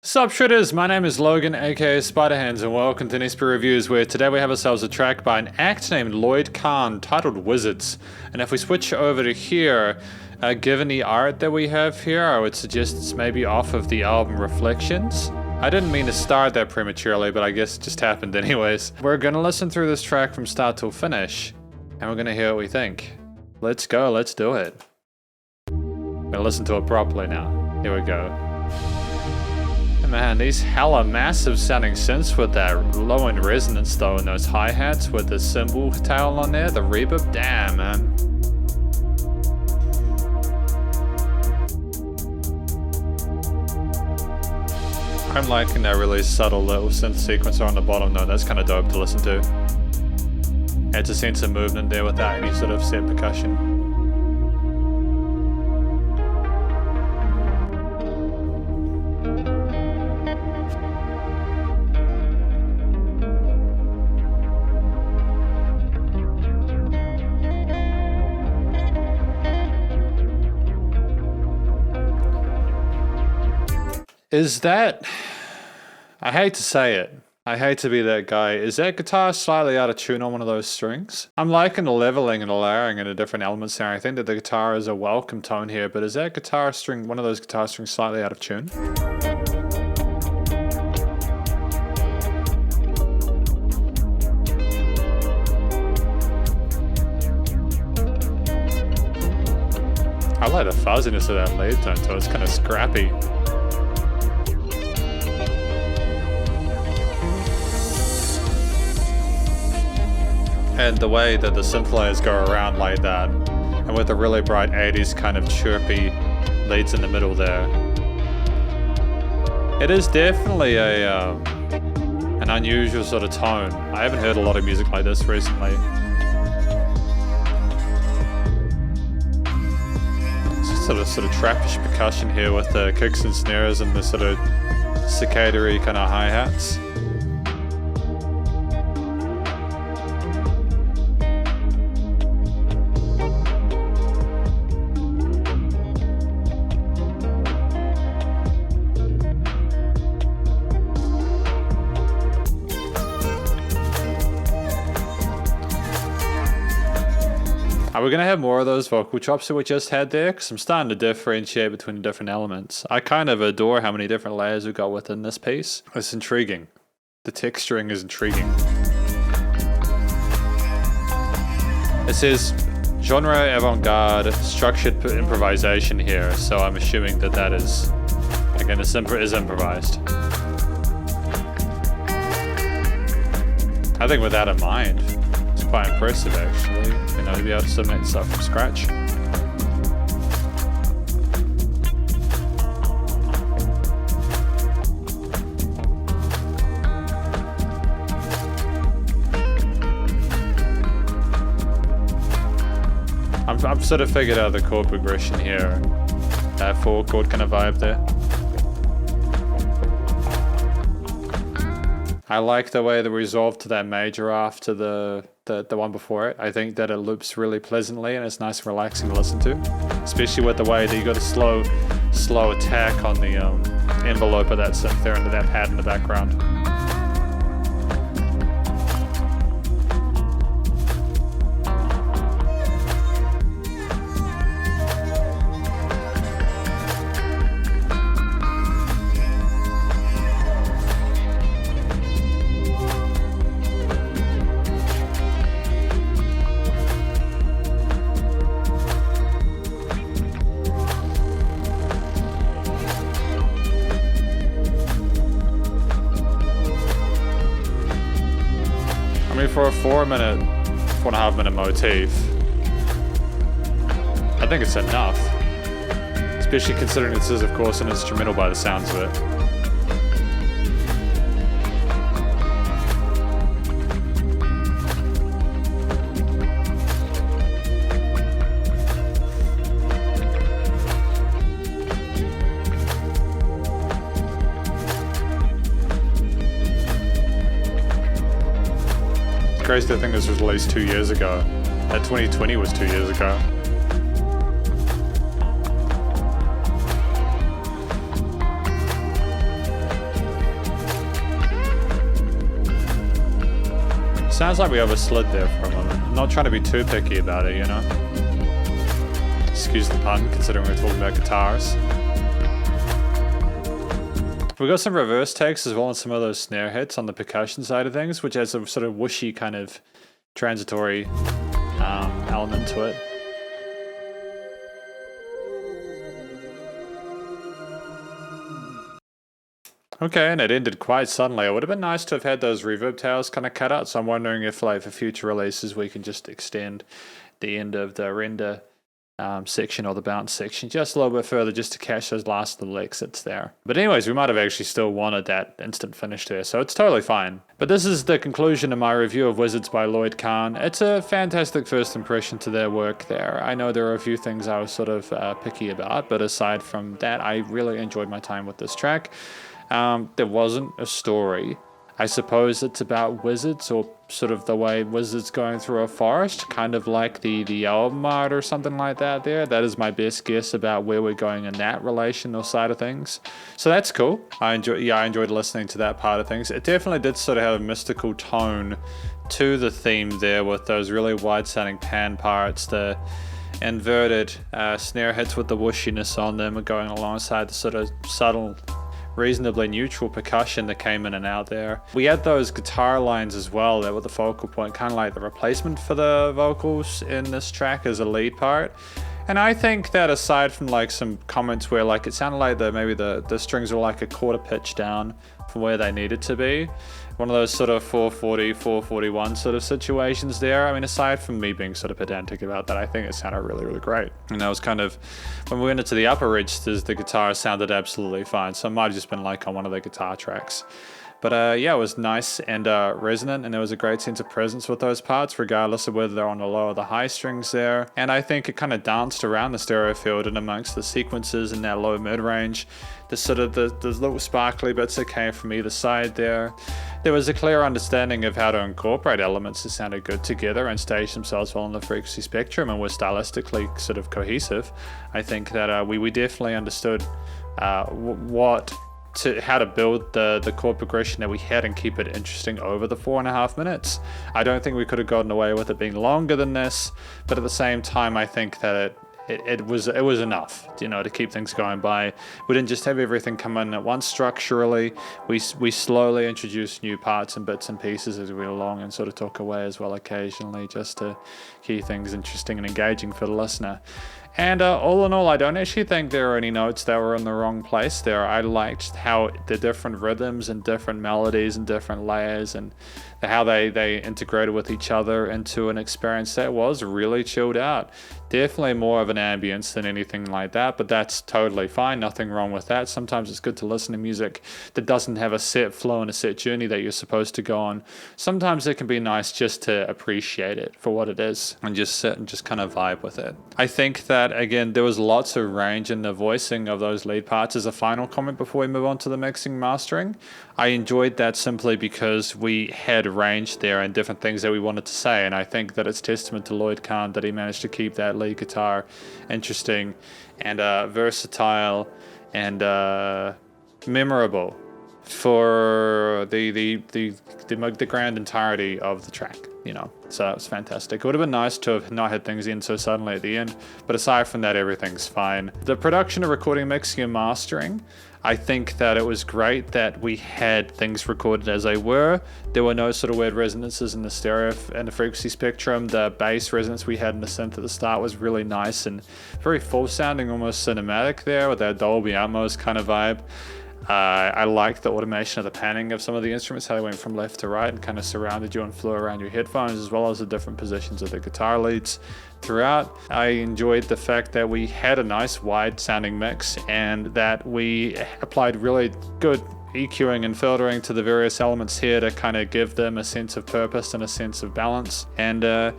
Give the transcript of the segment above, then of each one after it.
Sup shredders, my name is Logan aka Spiderhands and welcome to NSP Reviews, where today we have ourselves a track by an act named Lloyd titled Wizards. And if we switch over to here, given the art that we have here, I would suggest it's maybe off of the album Reflections. I didn't mean to start that prematurely, but I guess it just happened anyways. We're gonna listen through this track from start till finish, and we're gonna hear what we think. Let's go, let's do it. I'm gonna listen to it properly now. Here we go. Man, these hella massive sounding synths with that low end resonance though, and those hi-hats with the cymbal tail on there, the reverb, damn man. I'm liking that really subtle little synth sequencer on the bottom though, that's kind of dope to listen to. Adds a sense of movement there without any sort of set percussion. Is that, I hate to say it, I hate to be that guy, is that guitar slightly out of tune on one of those strings? I'm liking the leveling and the layering and the different elements here. I think that the guitar is a welcome tone here, but is that guitar string, one of those guitar strings slightly out of tune? I like the fuzziness of that lead tone too, it's kind of scrappy. And the way that the synth layers go around like that, and with the really bright 80s kind of chirpy leads in the middle there. It is definitely a an unusual sort of tone. I haven't heard a lot of music like this recently. Sort of trappish percussion here with the kicks and snares and the sort of cicada-y kind of hi-hats. Are we going to have more of those vocal chops that we just had there? Because I'm starting to differentiate between the different elements. I kind of adore how many different layers we've got within this piece. It's intriguing. The texturing is intriguing. It says genre avant-garde structured improvisation here, so I'm assuming that that is, again, is improvised. I think with that in mind, it's quite impressive actually. You know, to be able to submit stuff from scratch. I've sort of figured out the chord progression here. That 4-chord kind of vibe there. I like the way they resolved to that major after the one before it. I think that it loops really pleasantly and it's nice and relaxing to listen to. Especially with the way that you got a slow attack on the envelope of that synth there into that pad in the background. I mean, for a 4.5 minute motif, I think it's enough. Especially considering this is, of course, an instrumental by the sounds of it. Crazy to think this was released 2 years ago. That 2020 was 2 years ago. Sounds like we overslid there for a moment. I'm not trying to be too picky about it, you know? Excuse the pun, considering we're talking about guitars. We got some reverse takes as well, and some of those snare hits on the percussion side of things, which has a sort of whooshy kind of transitory element to it. Okay, and it ended quite suddenly. It would have been nice to have had those reverb tails kind of cut out, so I'm wondering if, like, for future releases we can just extend the end of the render section or the bounce section just a little bit further, just to catch those last little exits there. But anyways, we might have actually still wanted that instant finish there, so it's totally fine. But this is the conclusion of my review of Wizards by Lloyd Kahn. It's a fantastic first impression to their work there. I know there are a few things I was sort of picky about, but aside from that, I really enjoyed my time with this track. There wasn't a story. I suppose it's about wizards, or sort of the way wizards going through a forest, kind of like the album art or something like that there. That is my best guess about where we're going in that relational side of things. So that's cool. I enjoyed listening to that part of things. It definitely did sort of have a mystical tone to the theme there, with those really wide sounding pan parts, the inverted snare hits with the whooshiness on them, going alongside the sort of subtle, reasonably neutral percussion that came in and out there. We had those guitar lines as well that were the focal point, kind of like the replacement for the vocals in this track as a lead part. And I think that aside from like some comments where like it sounded like maybe the strings were like a quarter pitch down from where they needed to be, one of those sort of 440, 441 sort of situations there. I mean, aside from me being sort of pedantic about that, I think it sounded really, really great. And that was kind of, when we went into the upper registers, the guitar sounded absolutely fine. So it might have just been like on one of the guitar tracks. But yeah, it was nice and resonant, and there was a great sense of presence with those parts, regardless of whether they're on the low or the high strings there. And I think it kind of danced around the stereo field and amongst the sequences in that low mid-range. The sort of the little sparkly bits that came from either side there. There was a clear understanding of how to incorporate elements that sounded good together and stage themselves well on the frequency spectrum and were stylistically sort of cohesive. I think that we definitely understood how to build the chord progression that we had and keep it interesting over the 4.5 minutes. I don't think we could have gotten away with it being longer than this, but at the same time, I think that it was enough, you know, to keep things going by. We didn't just have everything come in at once structurally. We slowly introduced new parts and bits and pieces as we went along, and sort of took away as well occasionally, just to keep things interesting and engaging for the listener. And all in all, I don't actually think there are any notes that were in the wrong place there. I liked how the different rhythms and different melodies and different layers and how they integrated with each other into an experience that was really chilled out. Definitely more of an ambience than anything like that, but that's totally fine. Nothing wrong with that. Sometimes it's good to listen to music that doesn't have a set flow and a set journey that you're supposed to go on. Sometimes it can be nice just to appreciate it for what it is and just sit and just kind of vibe with it. I think that, again, there was lots of range in the voicing of those lead parts. As a final comment before we move on to the mixing and mastering, I enjoyed that simply because we had range there and different things that we wanted to say, and I think that it's testament to Lloyd Kahn that he managed to keep that lead guitar interesting and versatile and memorable for the grand entirety of the track, you know. So that was fantastic. It would have been nice to have not had things in so suddenly at the end, but aside from that, everything's fine. The production of recording, mixing, and mastering, I think that it was great that we had things recorded as they were. There were no sort of weird resonances in the stereo and the frequency spectrum. The bass resonance we had in the synth at the start was really nice and very full sounding, almost cinematic there with that Dolby Atmos kind of vibe. I liked the automation of the panning of some of the instruments, how they went from left to right and kind of surrounded you and flew around your headphones, as well as the different positions of the guitar leads throughout. I enjoyed the fact that we had a nice wide sounding mix and that we applied really good EQing and filtering to the various elements here to kind of give them a sense of purpose and a sense of balance. And every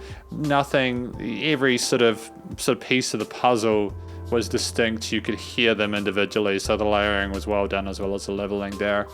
sort of piece of the puzzle was distinct. You could hear them individually, so the layering was well done as well as the leveling there.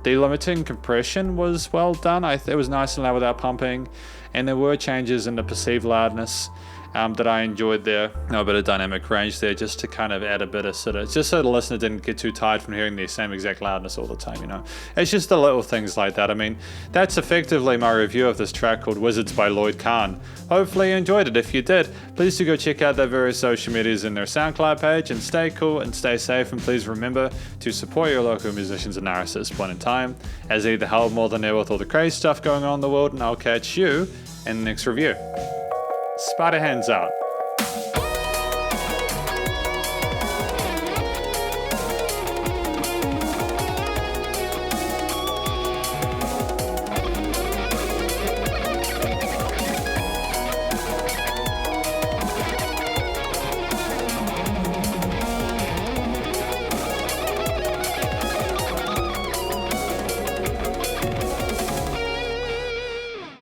Delimiting compression was well done. It was nice and loud without pumping, and there were changes in the perceived loudness that I enjoyed there. A bit of dynamic range there just to kind of add a bit of just so the listener didn't get too tired from hearing the same exact loudness all the time, you know. It's just the little things like that. I mean, that's effectively my review of this track called Wizards by Lloyd Kahn. Hopefully you enjoyed it. If you did, please do go check out their various social medias and their SoundCloud page, and stay cool and stay safe, and please remember to support your local musicians and artists at this point in time, as they either help more than ever with all the crazy stuff going on in the world, and I'll catch you in the next review. Spider hands out.